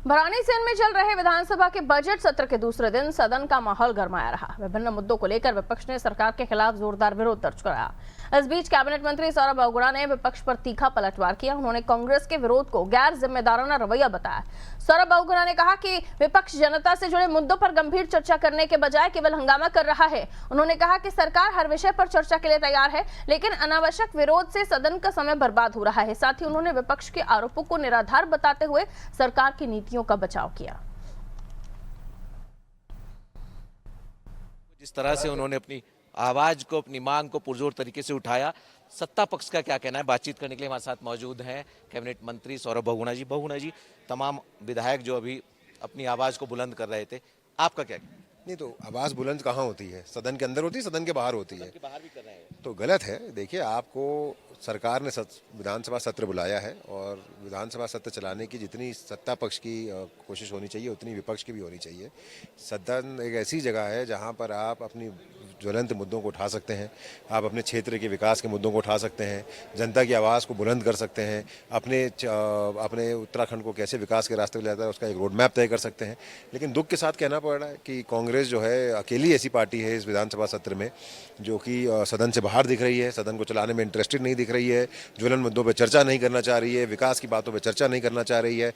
भरानीसेन में चल रहे विधानसभा के बजट सत्र के दूसरे दिन सदन का माहौल गरमाया रहा। विभिन्न मुद्दों को लेकर विपक्ष ने सरकार के खिलाफ जोरदार विरोध दर्ज कराया। इस बीच कैबिनेट मंत्री सौरभ बहुगुणा ने विपक्ष पर तीखा पलटवार किया। उन्होंने कांग्रेस के विरोध को गैर जिम्मेदाराना रवैया बताया। सौरभ बहुगुणा ने कहा कि विपक्ष जनता से जुड़े मुद्दों पर गंभीर चर्चा करने के बजाय केवल हंगामा कर रहा है। उन्होंने कहा कि सरकार हर विषय पर चर्चा के लिए तैयार है, लेकिन अनावश्यक विरोध से सदन का समय बर्बाद हो रहा है। साथ ही उन्होंने विपक्ष के आरोपों को निराधार बताते हुए सरकार की नीतियों का बचाव किया। जिस तरह से उन्होंने अपनी आवाज को, अपनी मांग को पुरजोर तरीके से उठाया, सत्ता पक्ष का क्या कहना है, बातचीत करने के लिए हमारे साथ मौजूद हैं कैबिनेट मंत्री सौरभ बहुगुणा जी। बहुगुणा जी, तमाम विधायक जो अभी अपनी आवाज को बुलंद कर रहे थे, आपका क्या कहना है? नहीं तो आवाज़ बुलंद कहाँ होती है? सदन के अंदर होती है, सदन के बाहर होती है। बाहर भी कर रहे हैं तो गलत है। देखिए, आपको सरकार ने विधानसभा सत्र बुलाया है और विधानसभा सत्र चलाने की जितनी सत्ता पक्ष की कोशिश होनी चाहिए उतनी विपक्ष की भी होनी चाहिए। सदन एक ऐसी जगह है जहाँ पर आप अपनी ज्वलंत मुद्दों को उठा सकते हैं, आप अपने क्षेत्र के विकास के मुद्दों को उठा सकते हैं, जनता की आवाज़ को बुलंद कर सकते हैं, अपने उत्तराखंड को कैसे विकास के रास्ते पर ले जाता है उसका एक रोड मैप तय कर सकते हैं। लेकिन दुख के साथ कहना पड़ रहा है कि कांग्रेस जो है अकेली ऐसी पार्टी है इस विधानसभा सत्र में जो कि सदन से बाहर दिख रही है, सदन को चलाने में इंटरेस्टेड नहीं दिख रही है, ज्वलंत मुद्दों पर चर्चा नहीं करना चाह रही है, विकास की बातों पर चर्चा नहीं करना चाह रही है।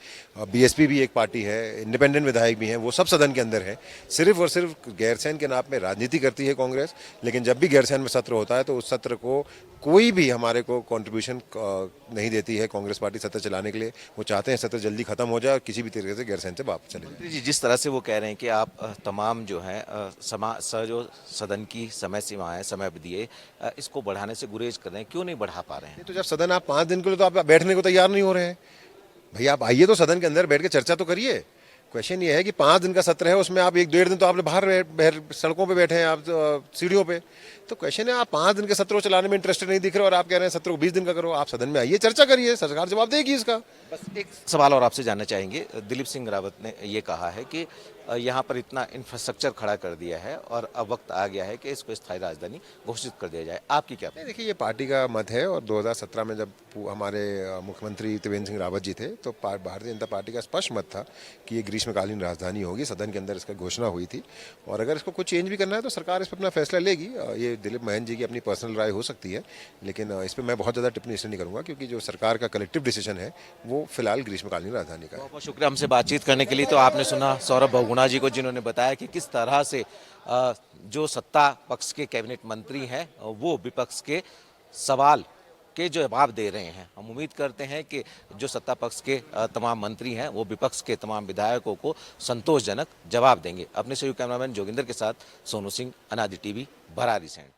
बीएसपी भी एक पार्टी है, इंडिपेंडेंट विधायक भी हैं, वो सब सदन के अंदर हैं। सिर्फ और सिर्फ गैरसैंण के नाम में राजनीति करती है कांग्रेस। लेकिन जब भी गैरसैंण में सत्र होता है तो उस सत्र को कोई भी हमारे को कंट्रीब्यूशन नहीं देती है कांग्रेस पार्टी सत्र चलाने के लिए। वो चाहते हैं सत्र जल्दी खत्म हो जाए और किसी भी तरीके से गैरसैंण से वापस चले जाए। जी, जिस तरह से वो कह रहे हैं कि आप तमाम जो है जो सदन की समय सीमा है, समय अवधि है, इसको बढ़ाने से गुरेज कर रहे हैं, क्यों नहीं बढ़ा पा रहे हैं? तो जब सदन आप 5 दिन के लिए तो आप बैठने को तैयार नहीं हो रहे हैं। भैया आप आइए तो सदन के अंदर बैठ के चर्चा तो करिए। क्वेश्चन ये है कि 5 दिन का सत्र है, उसमें आप 1-1.5 दिन तो आपने बाहर सड़कों पे बैठे हैं, आप सीढ़ियों पे। तो क्वेश्चन है, आप 5 दिन के सत्र को चलाने में इंटरेस्टेड नहीं दिख रहे और आप कह रहे हैं सत्र को 20 दिन का करो। आप सदन में आइए, चर्चा करिए, सरकार जवाब देगी इसका। बस एक सवाल और आपसे जानना चाहेंगे। दिलीप सिंह रावत ने ये कहा है कि यहाँ पर इतना इंफ्रास्ट्रक्चर खड़ा कर दिया है और अब वक्त आ गया है कि इसको स्थायी राजधानी घोषित कर दिया जाए। आपकी क्या? देखिए, ये पार्टी का मत है और 2017 में जब हमारे मुख्यमंत्री त्रिवेंद्र सिंह रावत जी थे तो भारतीय जनता पार्टी का स्पष्ट मत था कि ये ग्रीष्मकालीन राजधानी होगी। सदन के अंदर इसका घोषणा हुई थी और अगर इसको कुछ चेंज भी करना है तो सरकार इस पर अपना फैसला लेगी। ये दिलीप महन जी की अपनी पर्सनल राय हो सकती है, लेकिन इस पर मैं बहुत ज़्यादा टिप्पणी इसलिए नहीं करूँगा क्योंकि जो सरकार का कलेक्टिव डिसीजन है वो फिलहाल ग्रीष्मकालीन राजधानी का है। बहुत बहुत शुक्रिया हमसे बातचीत करने के लिए। तो आपने सुना सौरभ बहुगुणा जी को, जिन्होंने बताया कि किस तरह से जो सत्ता पक्ष के कैबिनेट मंत्री हैं वो विपक्ष के सवाल के जवाब दे रहे हैं। हम उम्मीद करते हैं कि जो सत्ता पक्ष के तमाम मंत्री हैं वो विपक्ष के तमाम विधायकों को संतोषजनक जवाब देंगे। अपने सहयोगी कैमरामैन जोगिंदर के साथ सोनू सिंह, अनादि टीवी, भरारीसेन।